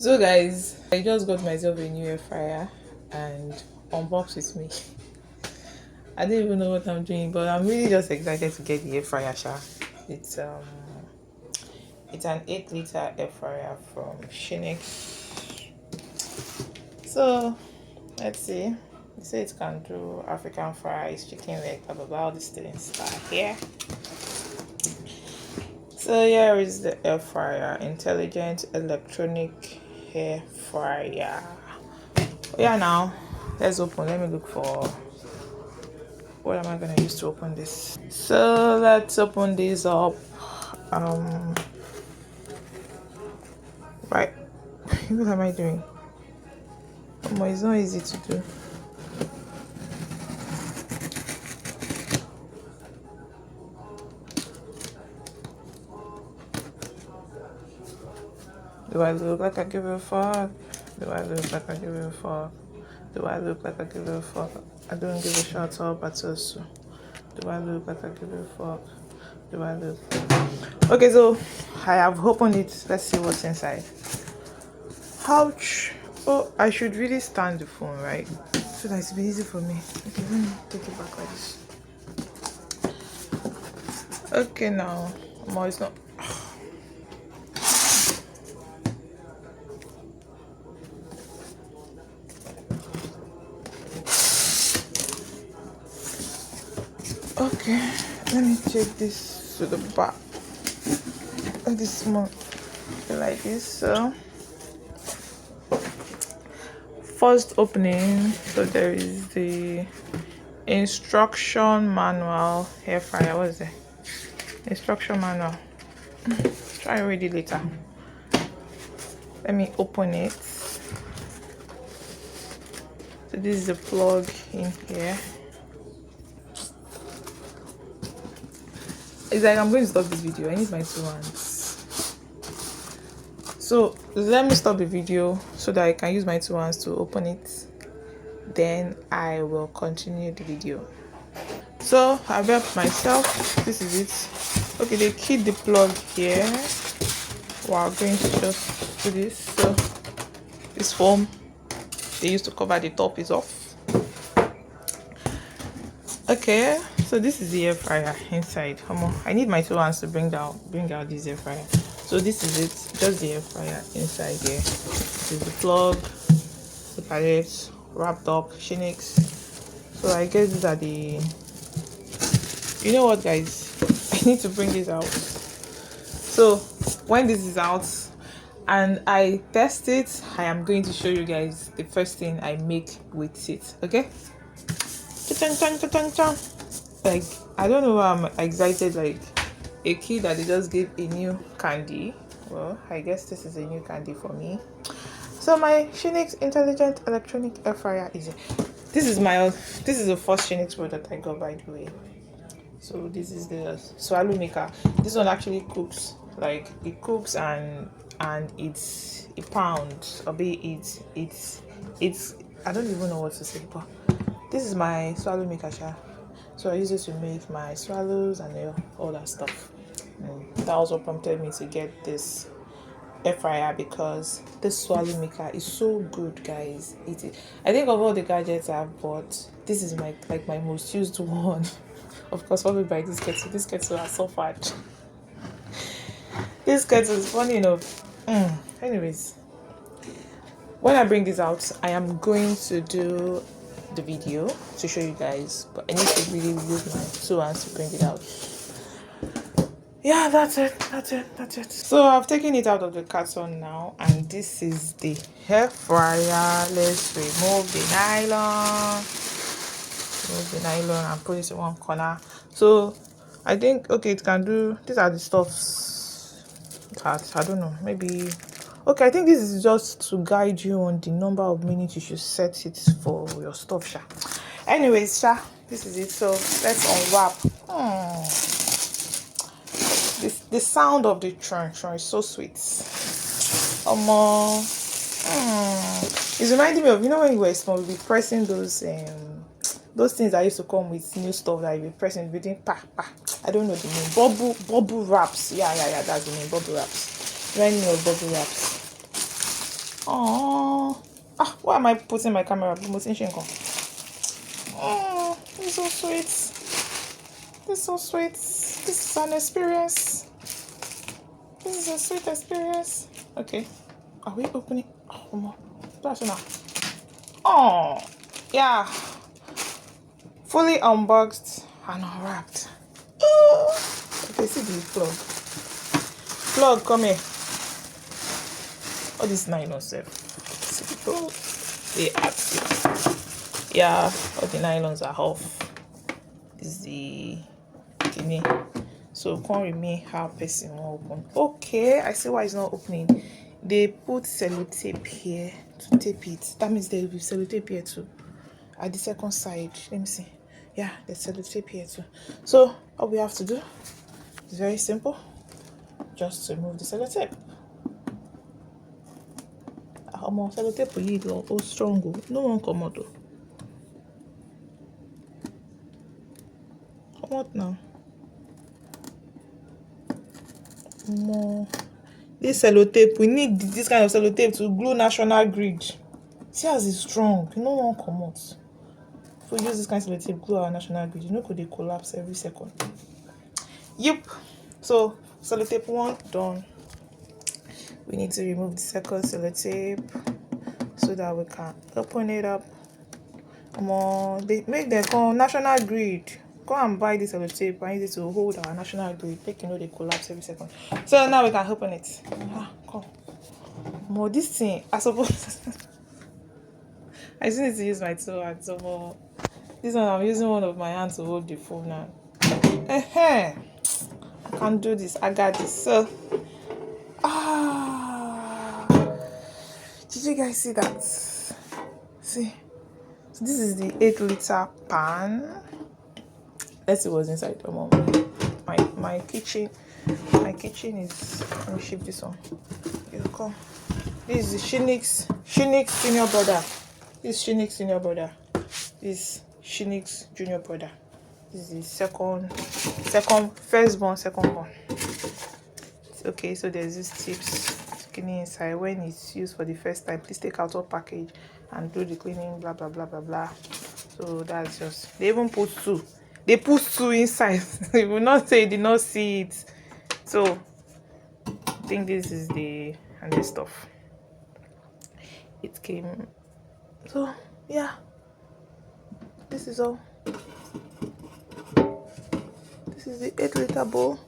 So guys, I just got myself a new air fryer and unbox with me. I don't even know what I'm doing, but I'm really just excited to get the air fryer, sha. It's um it's an 8-liter air fryer from Syinix. So let's see. They say it can do African fries, chicken leg, blah blah blah. All these things are here. So here is the air fryer, intelligent electronic air fryer. Yeah, now let's open. Let me look for what am I gonna use to open this. So let's open this up. Um, right. What am I doing? Oh, it's not easy to do. Do I look like I give a fuck? Do I look like I give a fuck? Do I look like I give a fuck? I don't give a shot up at us. Do I look like I give a fuck? Do I look? Okay, so I have opened it. Let's see what's inside. Ouch. Oh, I should really stand the phone, right? So that it's be easy for me. Okay, let me take it back like this. Okay, now. No, it's not. Okay, let me take this to the back. This one like this. So first opening, so there is the instruction manual hair fryer. What is it? Instruction manual. Try read it later. Let me open it. So this is the plug in here. It's like I'm going to stop this video. I need my 2 hands. So let me stop the video so that I can use my 2 hands to open it. Then I will continue the video. So I've helped myself. This is it. Okay, they keep the plug here. We're going to just do this. So this foam they used to cover the top is off. Okay, so this is the air fryer inside. Come on, I need my 2 hands to bring out this air fryer. So this is it, just the air fryer inside here. This is the plug, the palette wrapped up, Syinix. So I guess these are the. You know what, guys? I need to bring this out. So when this is out and I test it, I am going to show you guys the first thing I make with it. Okay? Like, I don't know why I'm excited, like a kid that they just gave a new candy. Well, I guess this is a new candy for me. So my Syinix intelligent electronic air fryer is this is the first Syinix product I got, by the way. So this is the swallow maker. This one actually cooks, like it cooks and it's a pound, or be it's I don't even know what to say, but this is my swallow maker, so I use it to make my swallows and all that stuff. That also prompted me to get this air fryer because this swallow maker is so good, guys. I think of all the gadgets I've bought, this is my most used one. Of course, followed by this kettle. This kettle has suffered. This kettle is funny enough. Anyways, when I bring this out, I am going to do the video to show you guys, but I need to really use my 2 hands to bring it out. Yeah, that's it. So I've taken it out of the carton now, and this is the air fryer. Let's remove the nylon. And put it in one corner. So I think, okay, it can do, these are the stuffs that I don't know, maybe. Okay, I think this is just to guide you on the number of minutes you should set it for your stuff, Anyways, this is it. So let's unwrap. The sound of the churn is so sweet. It's reminding me of, when you were small, we'll be pressing those things that used to come with new stuff that you be pressing within I don't know the name. Bubble wraps. Yeah, that's the name. Bubble wraps. Reminding me of bubble wraps. Oh, why am I putting my camera? Oh, this is so sweet. This is so sweet. This is an experience. This is a sweet experience. Okay, are we opening? Oh, that's enough. Oh, yeah. Fully unboxed and unwrapped. Okay, see the plug. Plug, come here. All this nylon stuff. See the plug. They active. Yeah, all the nylons are off. This is the thingy. So can't remain how person won't open. Okay, I see why it's not opening. They put sellotape here to tape it. That means there will be sellotape here too. At the second side, let me see. Yeah, there's sellotape here too. So all we have to do is very simple. Just remove the sellotape. Sellotape will lead oh strong. No one come out though. Come out now. More. This sellotape, we need this kind of sellotape to glue national grid. See as it's strong. No one come out. If we use this kind of sellotape, glue our national grid, you know, could they collapse every second. Yep. So sellotape 1 done. We need to remove the second sellotape so that we can open it up. They make them come national grid. Go and buy this sellotape and use it to hold our national grid. Make you know they collapse every second. So now we can open it. Come. This thing, I suppose I just need to use my two hands. So this one I'm using one of my hands to hold the phone now. I can do this. I got this. So did you guys see that? See, so this is the 8-liter pan. Let's see what's inside. My kitchen is, let me shift this one. Here, come. This is the Syinix senior brother. This is Syinix senior brother. This is Syinix junior brother. This is the firstborn, secondborn. Okay, so there's this tips cleaning inside. When it's used for the first time, please take out all package and do the cleaning, blah blah blah blah blah. So that's just, they even put 2. They put 2 inside. They will not say you did not see it. So I think this is the and this stuff. It came. So yeah, this is all. This is the 8-liter bowl.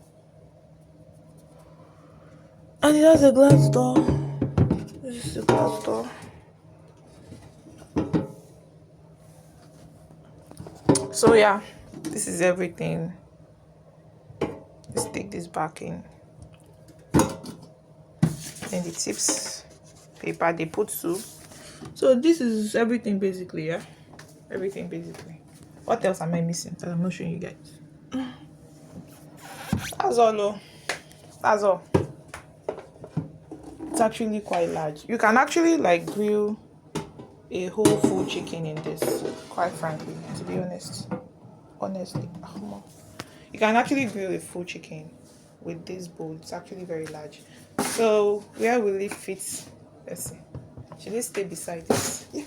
And it has a glass door. This is the glass door. So yeah, this is everything. Let's take this back in. Then the tips paper they put 2. So this is everything basically, yeah. Everything basically. What else am I missing that I'm not showing you guys? That's all. That's all. It's actually quite large. You can actually like grill a whole full chicken in this, quite frankly, to be honest. Honestly, you can actually grill a full chicken with this bowl. It's actually very large. So where will it fit? Let's see. Should it stay beside this? Yeah.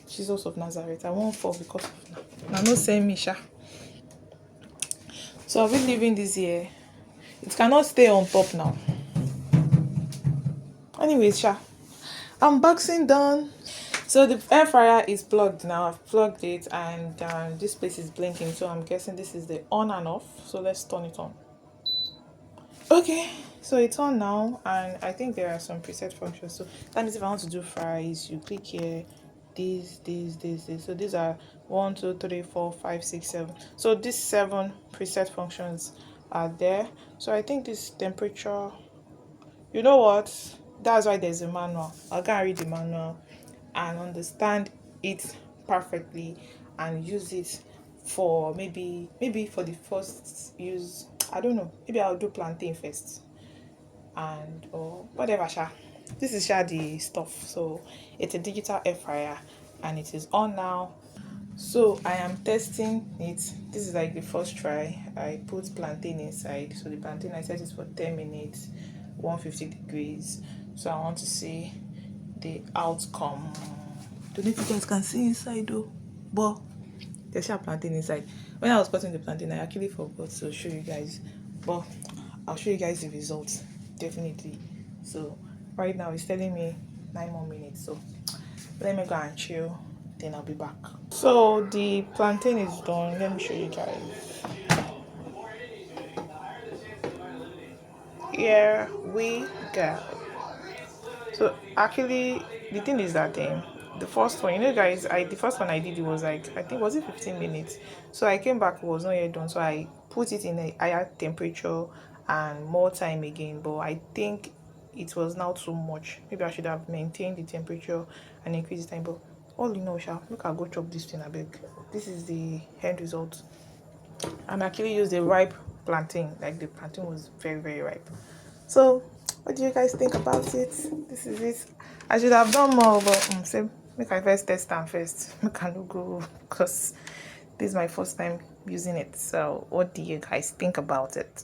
Jesus of Nazareth, I won't fall because of now. No say me, sha. So I'll be leaving this here. It cannot stay on top now. Anyways, sha. Unboxing done. So the air fryer is plugged now. I've plugged it and this place is blinking. So I'm guessing this is the on and off. So let's turn it on. Okay, so it's on now and I think there are some preset functions. So that means if I want to do fries, you click here. This. So these are 1, 2, 3, 4, 5, 6, 7. So these 7 preset functions are there. So I think this temperature, you know what? That's why there's a manual. I'll go and read the manual and understand it perfectly and use it for maybe for the first use. I don't know, maybe I'll do plantain first and or whatever. This is the stuff. So it's a digital air fryer and it is on now. So I am testing it. This is like the first try. I put plantain inside. So the plantain I set it for 10 minutes, 150 degrees. So I want to see the outcome. Don't know if you guys can see inside though, but there's a plantain inside. When I was cutting the plantain, I actually forgot to show you guys, but I'll show you guys the results definitely. So right now it's telling me 9 more minutes, so let me go and chill, then I'll be back. So the plantain is done. Let me show you guys. Here we go. So actually, the thing is that the first one, guys, the first one I did, it was like, I think, was it 15 minutes? So I came back, it was not yet done, so I put it in a higher temperature and more time again. But I think it was now too much. Maybe I should have maintained the temperature and increased the time. But all in all, look, I go chop this thing a bit. This is the end result. And I actually used a ripe plantain. Like, the plantain was very, very ripe. So what do you guys think about it? This is it. I should have done more, but say make I first test them first. Make I no go, because this is my first time using it. So what do you guys think about it?